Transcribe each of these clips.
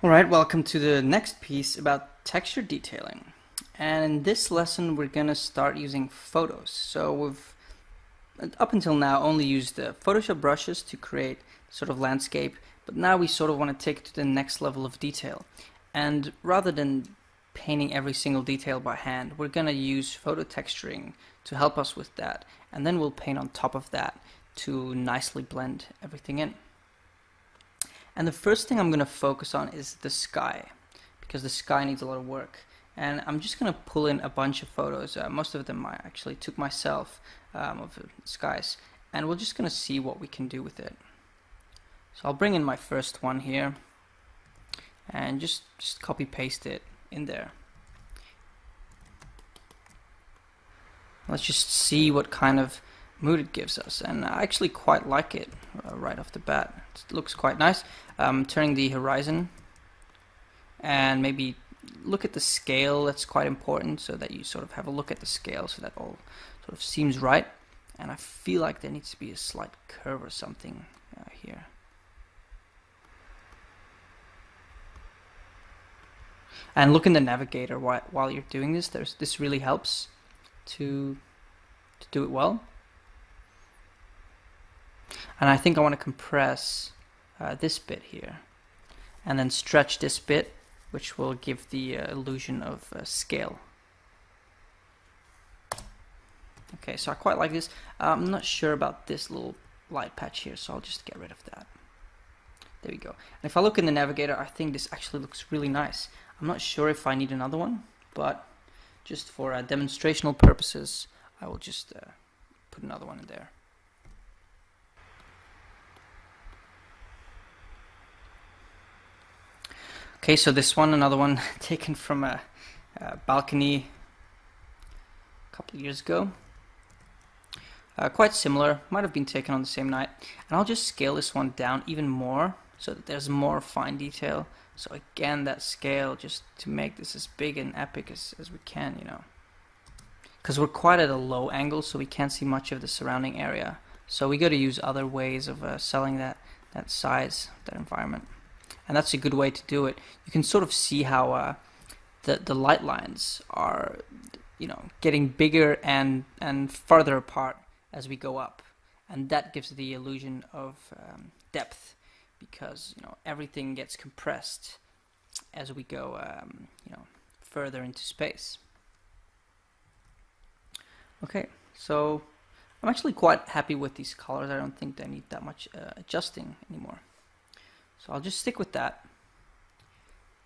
Alright, welcome to the next piece about texture detailing. And in this lesson we're going to start using photos. So we've up until now only used the Photoshop brushes to create sort of landscape, but now we sort of want to take it to the next level of detail. And rather than painting every single detail by hand, we're going to use photo texturing to help us with that. And then we'll paint on top of that to nicely blend everything in. And the first thing I'm going to focus on is the sky, because the sky needs a lot of work. And I'm just going to pull in a bunch of photos. Most of them I actually took myself of the skies. And we're just going to see what we can do with it. So I'll bring in my first one here and just copy paste it in there. Let's just see what kind of mood it gives us, and I actually quite like it right off the bat. It looks quite nice. Turning the horizon and maybe look at the scale. That's quite important, so that you sort of have a look at the scale so that all sort of seems right. And I feel like there needs to be a slight curve or something here. And look in the navigator while you're doing this. This really helps to do it well. And I think I want to compress this bit here and then stretch this bit, which will give the illusion of scale. Okay, so I quite like this. I'm not sure about this little light patch here, so I'll just get rid of that. There we go. And if I look in the navigator, I think this actually looks really nice. I'm not sure if I need another one, but just for demonstrational purposes, I will just put another one in there. Okay, so this one, another one taken from a balcony a couple of years ago. Quite similar, might have been taken on the same night. And I'll just scale this one down even more so that there's more fine detail. So again, that scale, just to make this as big and epic as we can, you know. Because we're quite at a low angle, so we can't see much of the surrounding area. So we got to use other ways of selling that size, that environment. And that's a good way to do it. You can sort of see how the light lines are, you know, getting bigger and farther apart as we go up, and that gives the illusion of depth, because you know everything gets compressed as we go, you know, further into space. Okay, so I'm actually quite happy with these colors. I don't think they need that much adjusting anymore. So I'll just stick with that.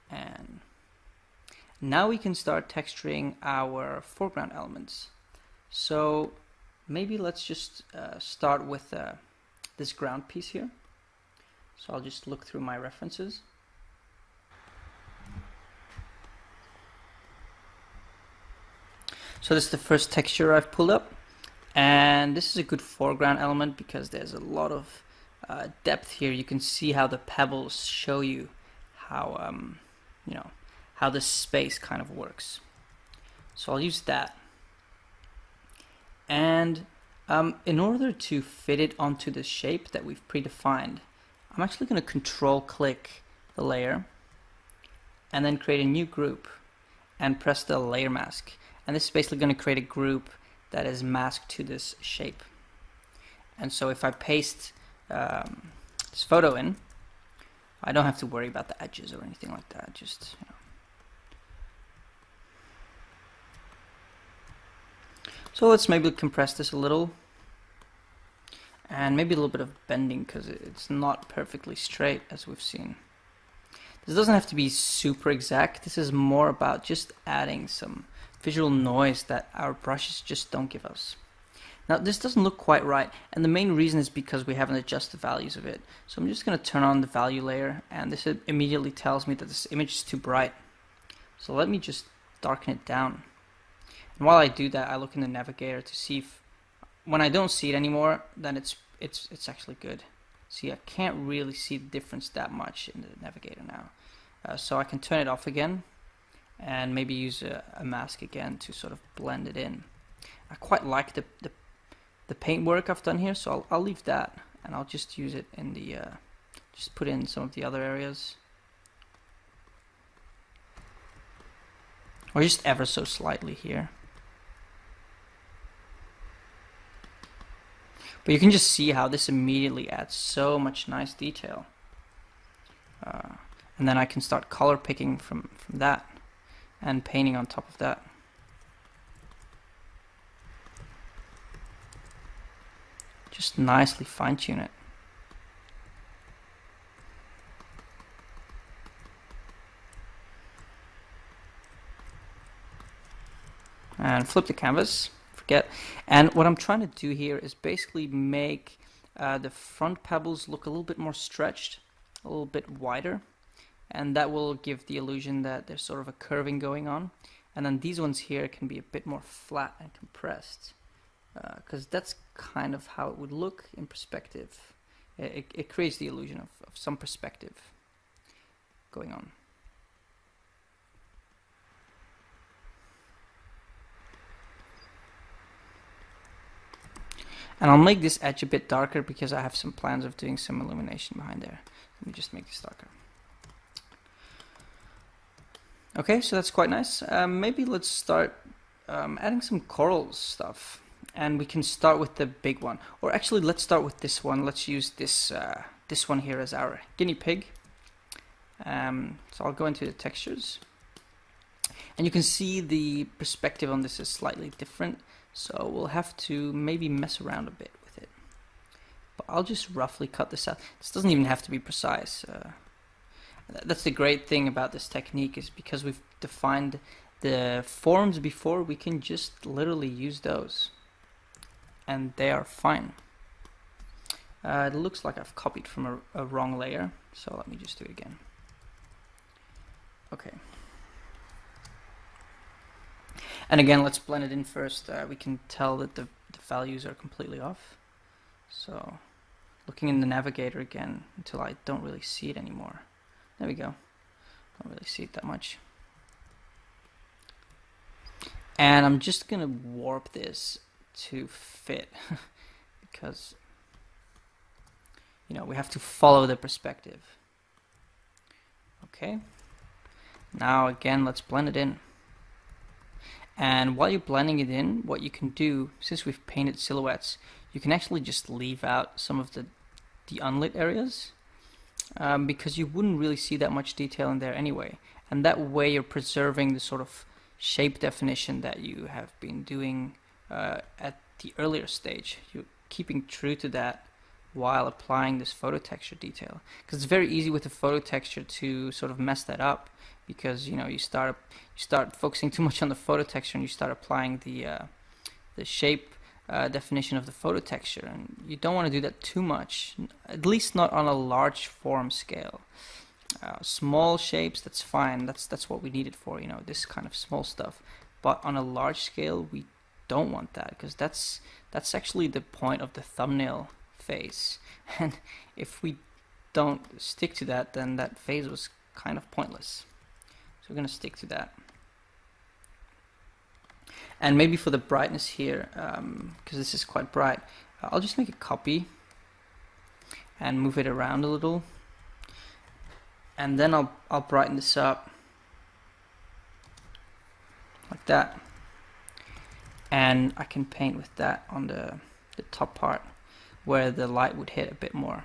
And now we can start texturing our foreground elements. So maybe let's just start with this ground piece here. So I'll just look through my references. So this is the first texture I've pulled up. And this is a good foreground element because there's a lot of depth here. You can see how the pebbles show you how you know, how the space kind of works. So I'll use that. And in order to fit it onto the shape that we've predefined, I'm actually going to control click the layer and then create a new group and press the layer mask. And this is basically going to create a group that is masked to this shape. And so if I paste this photo in, I don't have to worry about the edges or anything like that. Just, you know. So let's maybe compress this a little, and maybe a little bit of bending because it's not perfectly straight as we've seen. This doesn't have to be super exact. This is more about just adding some visual noise that our brushes just don't give us. Now this doesn't look quite right, and the main reason is because we haven't adjusted the values of it. So I'm just going to turn on the value layer, and this immediately tells me that this image is too bright. So let me just darken it down. And while I do that, I look in the navigator to see if, when I don't see it anymore, then it's actually good. See, I can't really see the difference that much in the navigator now. So I can turn it off again, and maybe use a mask again to sort of blend it in. I quite like the paint work I've done here, so I'll leave that, and I'll just use it in the just put in some of the other areas. or just ever so slightly here. But you can just see how this immediately adds so much nice detail. And then I can start color picking from that and painting on top of that. Just nicely fine tune it. And flip the canvas, forget. And what I'm trying to do here is basically make the front pebbles look a little bit more stretched, a little bit wider, and that will give the illusion that there's sort of a curving going on. And then these ones here can be a bit more flat and compressed, because that's kind of how it would look in perspective. It creates the illusion of some perspective going on. And I'll make this edge a bit darker because I have some plans of doing some illumination behind there. Let me just make this darker. Okay, so that's quite nice. Maybe let's start adding some coral stuff. And we can start with the big one. Or actually, let's start with this one. Let's use this, this one here as our guinea pig. So I'll go into the textures. And you can see the perspective on this is slightly different. So we'll have to maybe mess around a bit with it. But I'll just roughly cut this out. This doesn't even have to be precise. That's the great thing about this technique, is because we've defined the forms before, we can just literally use those. And they are fine. It looks like I've copied from a wrong layer. So let me just do it again. Okay. And again, let's blend it in first. We can tell that the values are completely off. So looking in the navigator again until I don't really see it anymore. There we go. Don't really see it that much. And I'm just gonna warp this to fit because, you know, we have to follow the perspective. Okay. Now again, let's blend it in. And while you're blending it in, what you can do, since we've painted silhouettes, you can actually just leave out some of the unlit areas, because you wouldn't really see that much detail in there anyway. And that way you're preserving the sort of shape definition that you have been doing at the earlier stage. You're keeping true to that while applying this photo texture detail. Because it's very easy with the photo texture to sort of mess that up, because you know you start focusing too much on the photo texture and you start applying the shape definition of the photo texture, and you don't want to do that too much, at least not on a large form scale. Small shapes, that's fine, that's what we need it for, you know, this kind of small stuff. But on a large scale, we don't want that, because that's actually the point of the thumbnail phase. And if we don't stick to that, then that phase was kind of pointless. So we're going to stick to that. And maybe for the brightness here, because this is quite bright, I'll just make a copy and move it around a little. And then I'll brighten this up like that. And I can paint with that on the top part where the light would hit a bit more.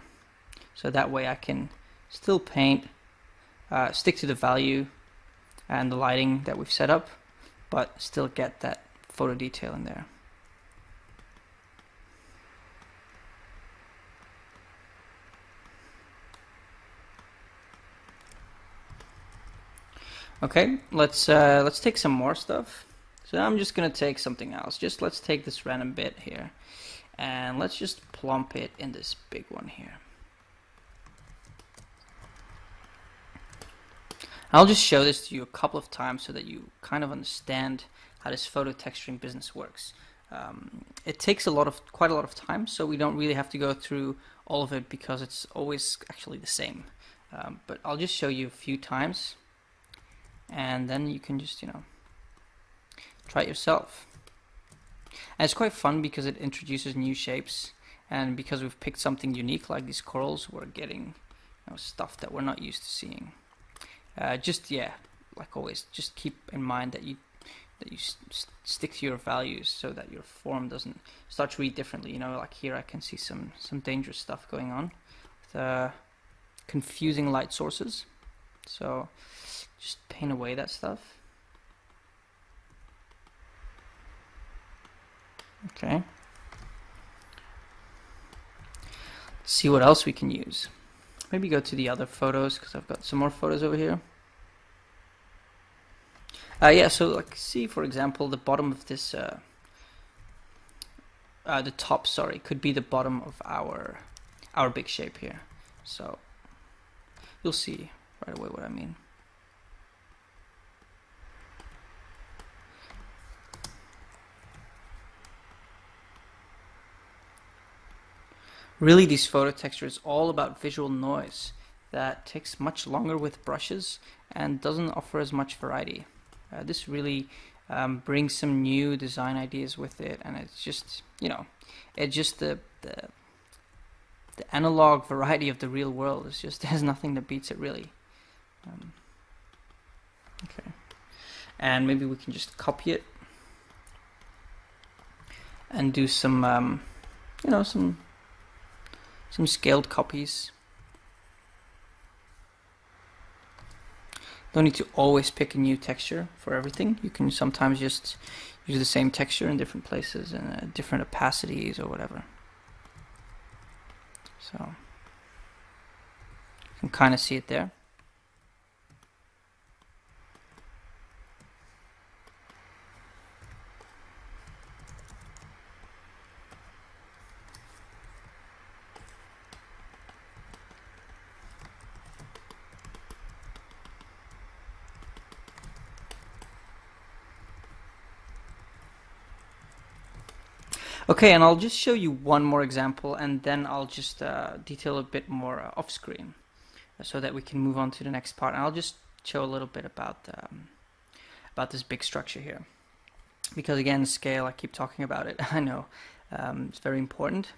So that way I can still paint, stick to the value and the lighting that we've set up, but still get that photo detail in there. Okay, let's take some more stuff. So I'm just gonna take something else. Just let's take this random bit here, and let's just plump it in this big one here. I'll just show this to you a couple of times so that you kind of understand how this photo texturing business works. It takes quite a lot of time, so we don't really have to go through all of it because it's always actually the same. But I'll just show you a few times, and then you can just, you know, try it yourself. And it's quite fun because it introduces new shapes, and because we've picked something unique like these corals, we're getting, you know, stuff that we're not used to seeing. Just, yeah, like always, just keep in mind that you stick to your values so that your form doesn't start to read differently. You know, like here I can see some dangerous stuff going on with confusing light sources. So just paint away that stuff. Okay. Let's see what else we can use. Maybe go to the other photos because I've got some more photos over here. Yeah, so like see for example the bottom of this, the top, sorry, could be the bottom of our big shape here. So you'll see right away what I mean. Really, these photo textures all about visual noise that takes much longer with brushes and doesn't offer as much variety. This really brings some new design ideas with it, and it's just, you know, it's just the analog variety of the real world. It's just, there's nothing that beats it really. Okay, and maybe we can just copy it and do some, you know, some scaled copies. Don't need to always pick a new texture for everything. You can sometimes just use the same texture in different places and different opacities or whatever. So you can kind of see it there. Okay, and I'll just show you one more example, and then I'll just detail a bit more off screen, so that we can move on to the next part. And I'll just show a little bit about this big structure here, because again, scale, I keep talking about it. I know it's very important.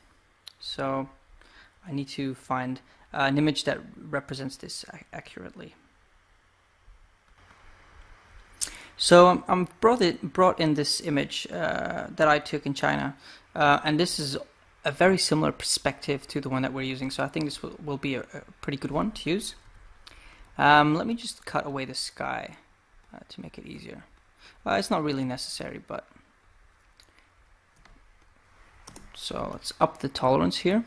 So I need to find an image that represents this accurately. So I'm brought in this image that I took in China, and this is a very similar perspective to the one that we're using. So I think this will be a pretty good one to use. Let me just cut away the sky to make it easier. It's not really necessary, but so let's up the tolerance here,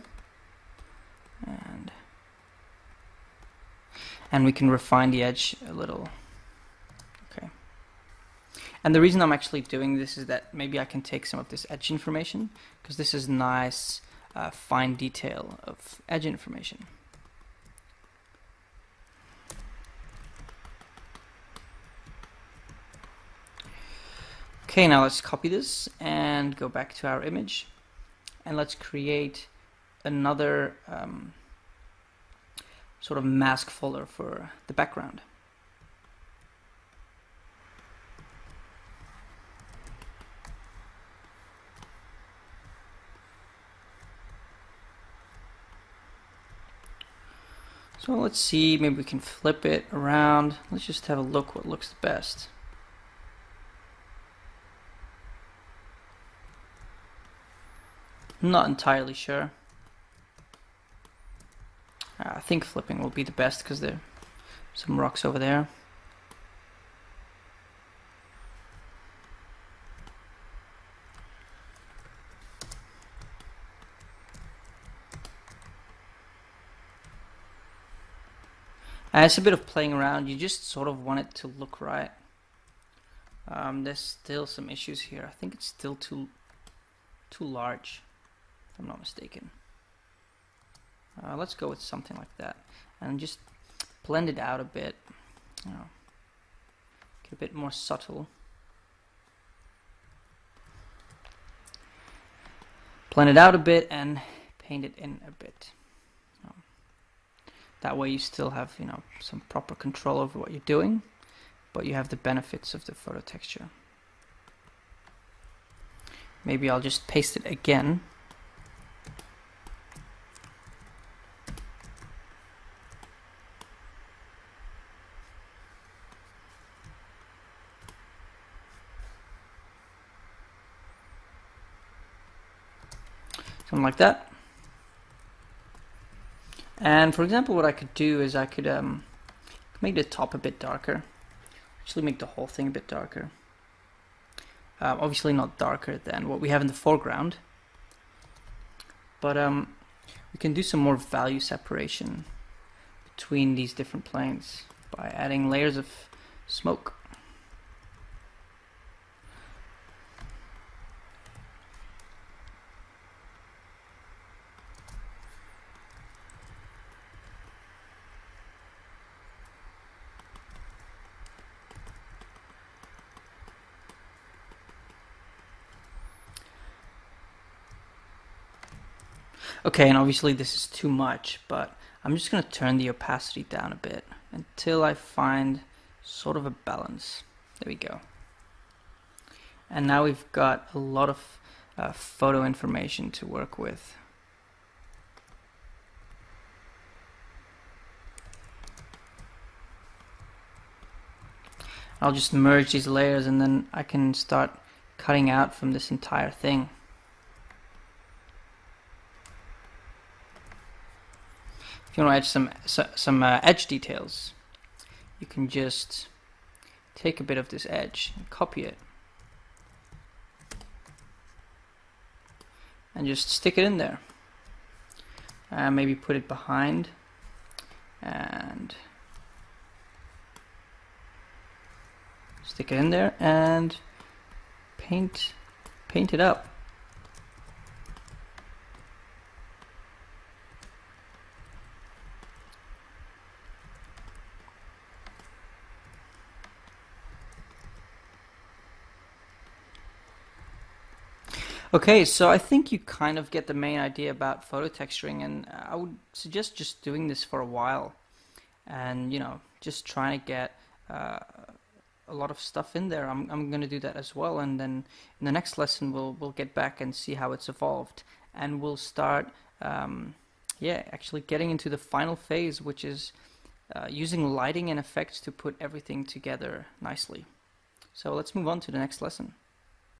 and we can refine the edge a little. And the reason I'm actually doing this is that maybe I can take some of this edge information, because this is nice fine detail of edge information. Okay, now let's copy this and go back to our image, and let's create another sort of mask folder for the background. So let's see, maybe we can flip it around. Let's just have a look what looks the best. I'm not entirely sure. I think flipping will be the best because there are some rocks over there. It's a bit of playing around. You just sort of want it to look right. There's still some issues here. I think it's still too large, if I'm not mistaken. Let's go with something like that, and just blend it out a bit. You know, get a bit more subtle. Blend it out a bit and paint it in a bit. That way you still have, you know, some proper control over what you're doing, but you have the benefits of the photo texture. Maybe I'll just paste it again. something like that. And for example, what I could do is I could make the top a bit darker, actually make the whole thing a bit darker. Obviously not darker than what we have in the foreground, but we can do some more value separation between these different planes by adding layers of smoke. Okay, and obviously this is too much, but I'm just going to turn the opacity down a bit until I find sort of a balance. There we go. And now we've got a lot of photo information to work with. I'll just merge these layers and then I can start cutting out from this entire thing. If you want to add some edge details, you can just take a bit of this edge and copy it and just stick it in there. Maybe put it behind and stick it in there and paint it up. Okay, so I think you kind of get the main idea about photo texturing, and I would suggest just doing this for a while and, you know, just trying to get a lot of stuff in there. I'm going to do that as well, and then in the next lesson we'll get back and see how it's evolved, and we'll start actually getting into the final phase, which is using lighting and effects to put everything together nicely. So let's move on to the next lesson.